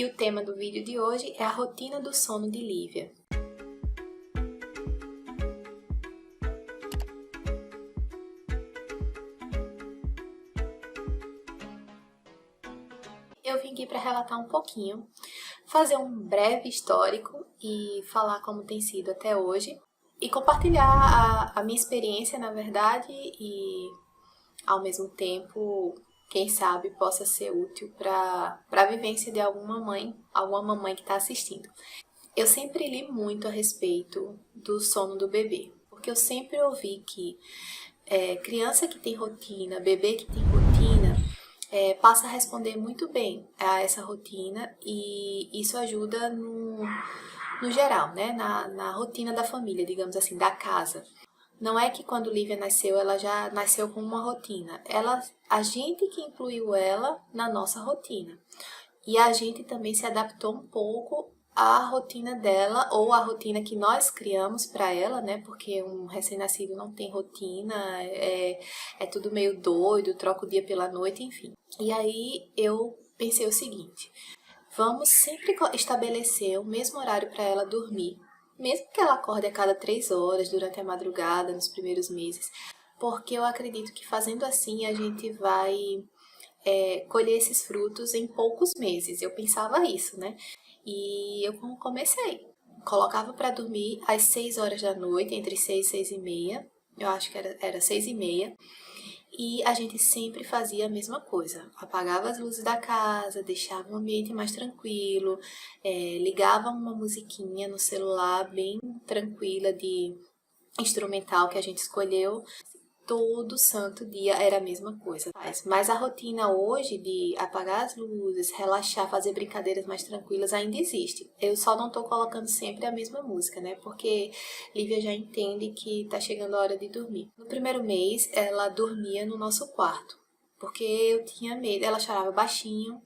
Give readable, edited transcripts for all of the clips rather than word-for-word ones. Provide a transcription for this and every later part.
E o tema do vídeo de hoje é a rotina do sono de Lívia. Eu vim aqui para relatar um pouquinho, fazer um breve histórico e falar como tem sido até hoje e compartilhar a minha experiência, na verdade, e ao mesmo tempo, quem sabe, possa ser útil para a vivência de alguma mamãe que está assistindo. Eu sempre li muito a respeito do sono do bebê, porque eu sempre ouvi que criança que tem rotina, bebê que tem rotina, passa a responder muito bem a essa rotina e isso ajuda no geral, né? Na rotina da família, digamos assim, da casa. Não é que quando Lívia nasceu, ela já nasceu com uma rotina. A gente que incluiu ela na nossa rotina. E a gente também se adaptou um pouco à rotina dela, ou à rotina que nós criamos para ela, né? Porque um recém-nascido não tem rotina, é tudo meio doido, troca o dia pela noite, enfim. E aí eu pensei o seguinte: vamos sempre estabelecer o mesmo horário para ela dormir, mesmo que ela acorde a cada 3 horas durante a madrugada, nos primeiros meses, porque eu acredito que fazendo assim a gente vai colher esses frutos em poucos meses. Eu pensava isso, né? E eu comecei. Colocava para dormir às 6 horas da noite, entre 6 e 6 e meia. Eu acho que era 6 e meia. E a gente sempre fazia a mesma coisa. Apagava as luzes da casa, deixava o ambiente mais tranquilo, ligava uma musiquinha no celular bem tranquila de instrumental que a gente escolheu. Todo santo dia era a mesma coisa. Mas a rotina hoje de apagar as luzes, relaxar, fazer brincadeiras mais tranquilas ainda existe. Eu só não tô colocando sempre a mesma música, né? Porque Lívia já entende que tá chegando a hora de dormir. No primeiro mês, ela dormia no nosso quarto, porque eu tinha medo. Ela chorava baixinho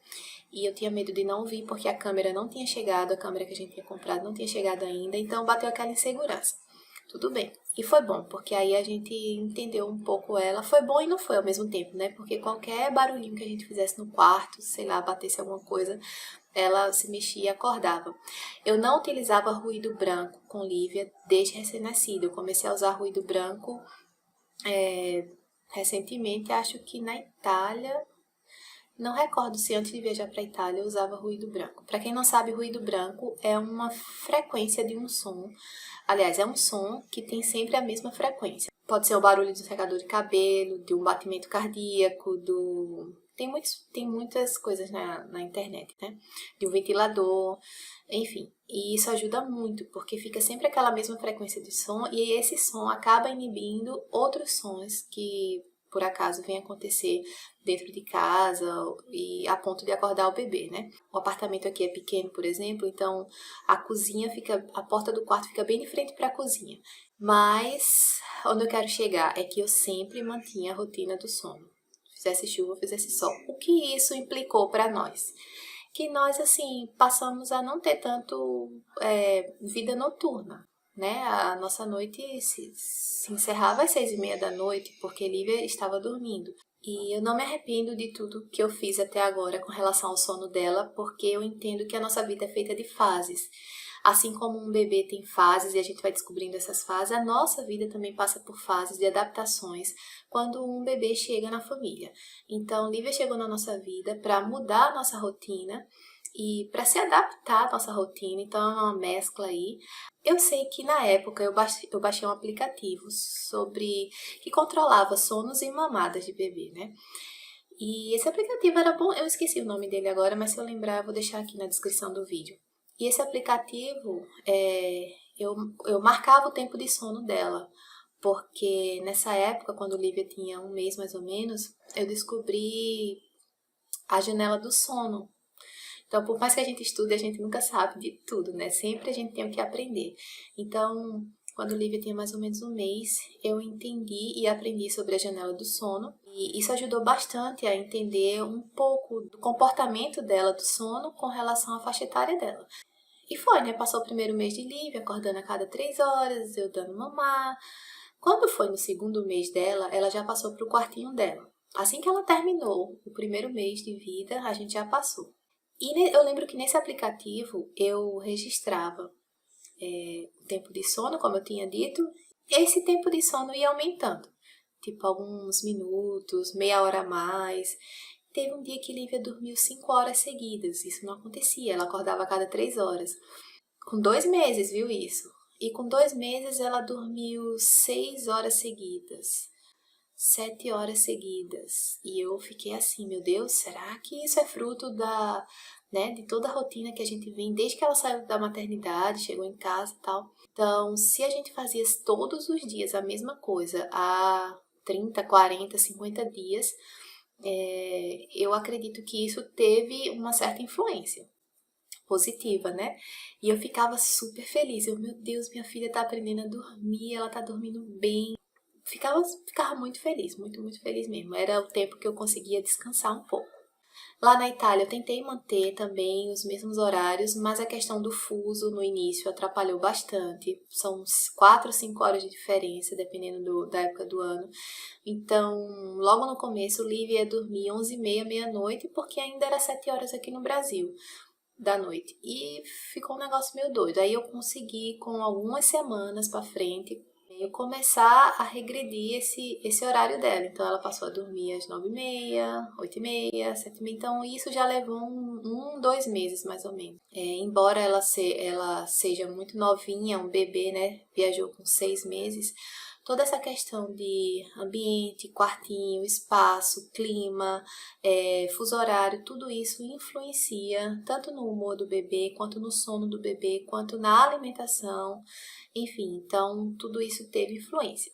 e eu tinha medo de não ouvir, porque a câmera não tinha chegado, a câmera que a gente tinha comprado não tinha chegado ainda, então bateu aquela insegurança. Tudo bem. E foi bom, porque aí a gente entendeu um pouco ela. Foi bom e não foi ao mesmo tempo, né? Porque qualquer barulhinho que a gente fizesse no quarto, sei lá, batesse alguma coisa, ela se mexia e acordava. Eu não utilizava ruído branco com Lívia desde recém-nascida. Eu comecei a usar ruído branco recentemente, acho que na Itália. Não recordo se antes de viajar para a Itália eu usava ruído branco. Para quem não sabe, ruído branco é uma frequência de um som. Aliás, é um som que tem sempre a mesma frequência. Pode ser o barulho do secador de cabelo, de um batimento cardíaco, Tem muitas coisas na internet, né? De um ventilador, enfim. E isso ajuda muito, porque fica sempre aquela mesma frequência de som e esse som acaba inibindo outros sons que por acaso vem acontecer dentro de casa e a ponto de acordar o bebê, né? O apartamento aqui é pequeno, por exemplo, então a porta do quarto fica bem de frente para a cozinha. Mas onde eu quero chegar é que eu sempre mantinha a rotina do sono. Fizesse chuva, fizesse sol. O que isso implicou para nós? Que nós, assim, passamos a não ter tanto vida noturna, né? A nossa noite se encerrava às 6 e meia da noite, porque Lívia estava dormindo. E eu não me arrependo de tudo que eu fiz até agora com relação ao sono dela, porque eu entendo que a nossa vida é feita de fases. Assim como um bebê tem fases e a gente vai descobrindo essas fases, a nossa vida também passa por fases de adaptações quando um bebê chega na família. Então, Lívia chegou na nossa vida para mudar a nossa rotina e para se adaptar à nossa rotina, então é uma mescla aí. Eu sei que na época eu baixei um aplicativo que controlava sonos e mamadas de bebê, né? E esse aplicativo era bom, eu esqueci o nome dele agora, mas se eu lembrar eu vou deixar aqui na descrição do vídeo. E esse aplicativo, eu marcava o tempo de sono dela, porque nessa época, quando Lívia tinha 1 mês mais ou menos, eu descobri a janela do sono. Então, por mais que a gente estude, a gente nunca sabe de tudo, né? Sempre a gente tem o que aprender. Então, quando Lívia tinha mais ou menos 1 mês, eu entendi e aprendi sobre a janela do sono. E isso ajudou bastante a entender um pouco do comportamento dela do sono com relação à faixa etária dela. E foi, né? Passou o primeiro mês de Lívia, acordando a cada 3 horas, eu dando mamar. Quando foi no segundo mês dela, ela já passou para o quartinho dela. Assim que ela terminou o primeiro mês de vida, a gente já passou. E eu lembro que nesse aplicativo eu registrava o tempo de sono, como eu tinha dito. Esse tempo de sono ia aumentando, tipo alguns minutos, meia hora a mais. Teve um dia que Lívia dormiu 5 horas seguidas. Isso não acontecia, ela acordava a cada 3 horas. Com 2 meses, viu isso? E com 2 meses ela dormiu 6 horas seguidas. 7 horas seguidas. E eu fiquei assim, meu Deus, será que isso é fruto de toda a rotina que a gente vem desde que ela saiu da maternidade, chegou em casa e tal. Então, se a gente fazia todos os dias a mesma coisa há 30, 40, 50 dias, eu acredito que isso teve uma certa influência positiva, né? E eu ficava super feliz. Meu Deus, minha filha tá aprendendo a dormir, ela tá dormindo bem. Ficava muito feliz, muito, muito feliz mesmo. Era o tempo que eu conseguia descansar um pouco. Lá na Itália eu tentei manter também os mesmos horários, mas a questão do fuso no início atrapalhou bastante. São uns 4 ou 5 horas de diferença, dependendo da época do ano. Então, logo no começo, Lívia ia dormir 11h30, meia-noite, porque ainda era 7 horas aqui no Brasil da noite. E ficou um negócio meio doido. Aí eu consegui, com algumas semanas pra frente, eu começar a regredir esse horário dela. Então, ela passou a dormir às 9h30, 8h30, 7h30. Então, isso já levou 2 meses, mais ou menos. Embora ela seja muito novinha, um bebê, né? Viajou com 6 meses. Toda essa questão de ambiente, quartinho, espaço, clima, fuso horário, tudo isso influencia tanto no humor do bebê, quanto no sono do bebê, quanto na alimentação. Enfim, então tudo isso teve influência.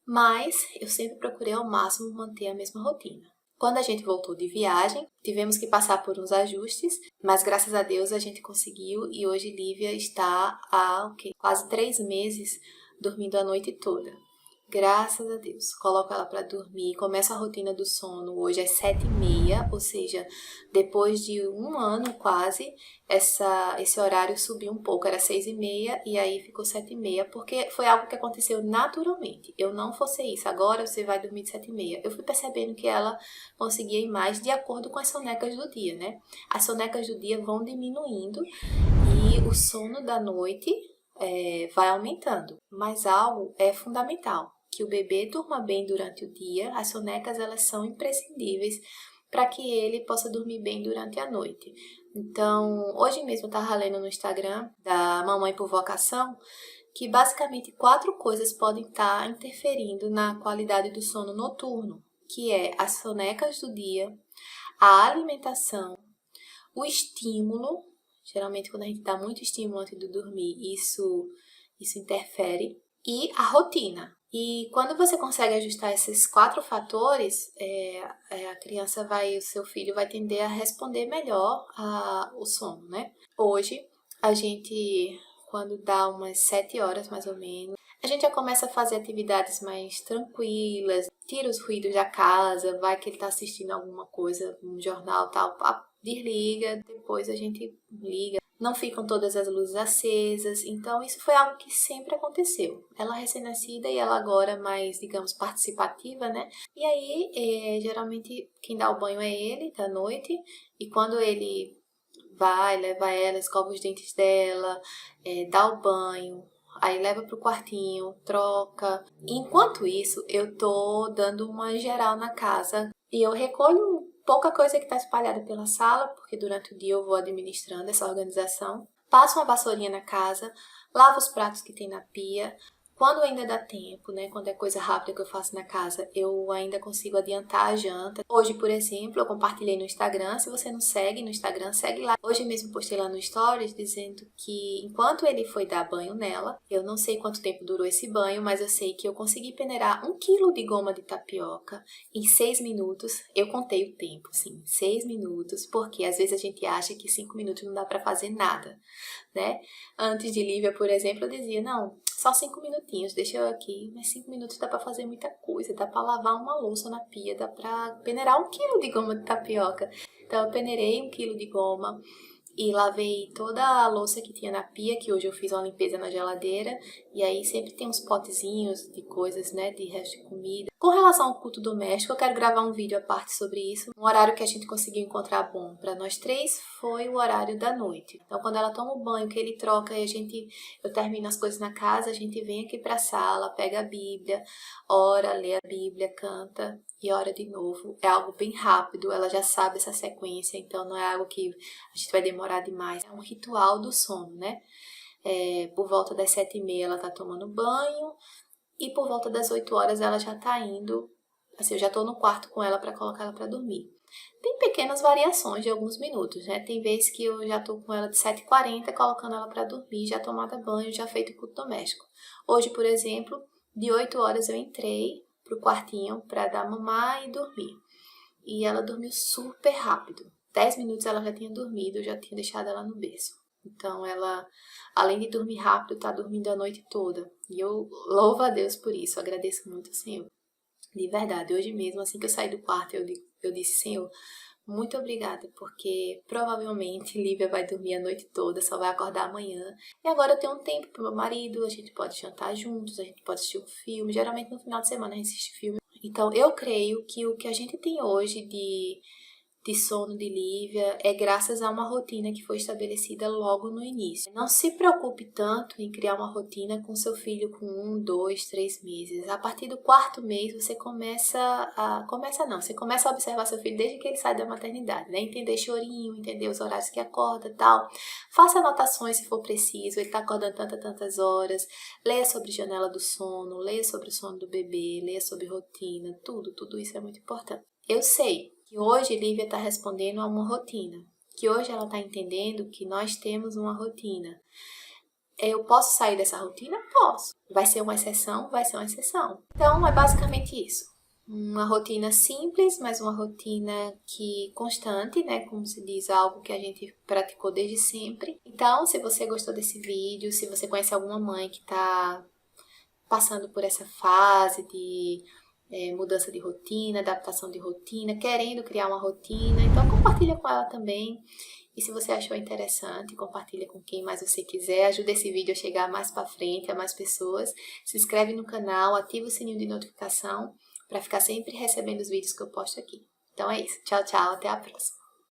Mas eu sempre procurei ao máximo manter a mesma rotina. Quando a gente voltou de viagem, tivemos que passar por uns ajustes, mas graças a Deus a gente conseguiu e hoje Lívia está há quase 3 meses dormindo a noite toda. Graças a Deus. Coloco ela para dormir, começa a rotina do sono hoje às 7h30, ou seja, depois de 1 ano quase, esse horário subiu um pouco, era 6h30 e aí ficou 7h30, porque foi algo que aconteceu naturalmente. Eu não forcei isso, agora você vai dormir de 7h30. Eu fui percebendo que ela conseguia ir mais de acordo com as sonecas do dia, né? As sonecas do dia vão diminuindo e o sono da noite vai aumentando. Mas algo é fundamental, que o bebê durma bem durante o dia. As sonecas elas são imprescindíveis para que ele possa dormir bem durante a noite. Então, hoje mesmo eu estava lendo no Instagram da Mamãe por Vocação que basicamente 4 coisas podem estar interferindo na qualidade do sono noturno, que é as sonecas do dia, a alimentação, o estímulo. Geralmente, quando a gente dá muito estímulo antes de dormir, isso interfere. E a rotina. E quando você consegue ajustar esses 4 fatores, o seu filho vai tender a responder melhor o sono, né? Hoje, a gente, quando dá umas 7 horas mais ou menos, a gente já começa a fazer atividades mais tranquilas, tira os ruídos da casa, vai que ele tá assistindo alguma coisa, um jornal tal, desliga, depois a gente liga. Não ficam todas as luzes acesas, então isso foi algo que sempre aconteceu. Ela recém-nascida e ela agora mais, digamos, participativa, né? E aí, geralmente, quem dá o banho é ele, da noite, e quando ele vai, leva ela, escova os dentes dela, dá o banho, aí leva pro quartinho, troca. Enquanto isso, eu tô dando uma geral na casa e eu recolho pouca coisa que está espalhada pela sala, porque durante o dia eu vou administrando essa organização. Passo uma vassourinha na casa, lavo os pratos que tem na pia. Quando ainda dá tempo, né? Quando é coisa rápida que eu faço na casa, eu ainda consigo adiantar a janta. Hoje, por exemplo, eu compartilhei no Instagram. Se você não segue no Instagram, segue lá. Hoje mesmo postei lá no Stories dizendo que enquanto ele foi dar banho nela, eu não sei quanto tempo durou esse banho, mas eu sei que eu consegui peneirar 1 quilo de goma de tapioca em 6 minutos. Eu contei o tempo, sim, 6 minutos, porque às vezes a gente acha que 5 minutos não dá pra fazer nada, né? Antes de Lívia, por exemplo, eu dizia, não, só 5 minutinhos, deixa eu aqui, mas 5 minutos dá pra fazer muita coisa, dá pra lavar uma louça na pia, dá pra peneirar 1 quilo de goma de tapioca. Então eu peneirei 1 quilo de goma e lavei toda a louça que tinha na pia, que hoje eu fiz uma limpeza na geladeira, e aí sempre tem uns potezinhos de coisas, né, de resto de comida. Com relação ao culto doméstico, eu quero gravar um vídeo à parte sobre isso. Um horário que a gente conseguiu encontrar bom para nós três foi o horário da noite. Então, quando ela toma o banho, que ele troca e eu termino as coisas na casa, a gente vem aqui para a sala, pega a Bíblia, ora, lê a Bíblia, canta e ora de novo. É algo bem rápido, ela já sabe essa sequência, então não é algo que a gente vai demorar demais. É um ritual do sono, né? Por volta das 7h30 ela tá tomando banho. E por volta das 8 horas ela já tá indo, assim, eu já tô no quarto com ela para colocar ela para dormir. Tem pequenas variações de alguns minutos, né? Tem vezes que eu já tô com ela de 7h40 colocando ela para dormir, já tomada banho, já feito o culto doméstico. Hoje, por exemplo, de 8 horas eu entrei pro quartinho para dar mamar e dormir. E ela dormiu super rápido. 10 minutos ela já tinha dormido, eu já tinha deixado ela no berço. Então, ela, além de dormir rápido, tá dormindo a noite toda. E eu louvo a Deus por isso, agradeço muito ao Senhor. De verdade, hoje mesmo, assim que eu saí do quarto, eu disse, Senhor, muito obrigada, porque provavelmente Lívia vai dormir a noite toda, só vai acordar amanhã. E agora eu tenho um tempo pro meu marido, a gente pode jantar juntos, a gente pode assistir um filme. Geralmente no final de semana a gente assiste filme. Então, eu creio que o que a gente tem hoje de sono de Lívia é graças a uma rotina que foi estabelecida logo no início. Não se preocupe tanto em criar uma rotina com seu filho com 1, 2, 3 meses. A partir do 4º mês você começa a observar seu filho desde que ele sai da maternidade, né? Entender chorinho, entender os horários que acorda e tal. Faça anotações se for preciso, ele está acordando tantas horas. Leia sobre janela do sono, leia sobre o sono do bebê, leia sobre rotina, tudo isso é muito importante. Eu sei que hoje Lívia está respondendo a uma rotina, que hoje ela está entendendo que nós temos uma rotina. Eu posso sair dessa rotina? Posso. Vai ser uma exceção? Vai ser uma exceção. Então, é basicamente isso. Uma rotina simples, mas uma rotina constante, né? Como se diz, algo que a gente praticou desde sempre. Então, se você gostou desse vídeo, se você conhece alguma mãe que está passando por essa fase de mudança de rotina, adaptação de rotina, querendo criar uma rotina, então compartilha com ela também. E se você achou interessante, compartilha com quem mais você quiser, ajuda esse vídeo a chegar mais para frente, a mais pessoas. Se inscreve no canal, ativa o sininho de notificação para ficar sempre recebendo os vídeos que eu posto aqui. Então é isso, tchau, até a próxima.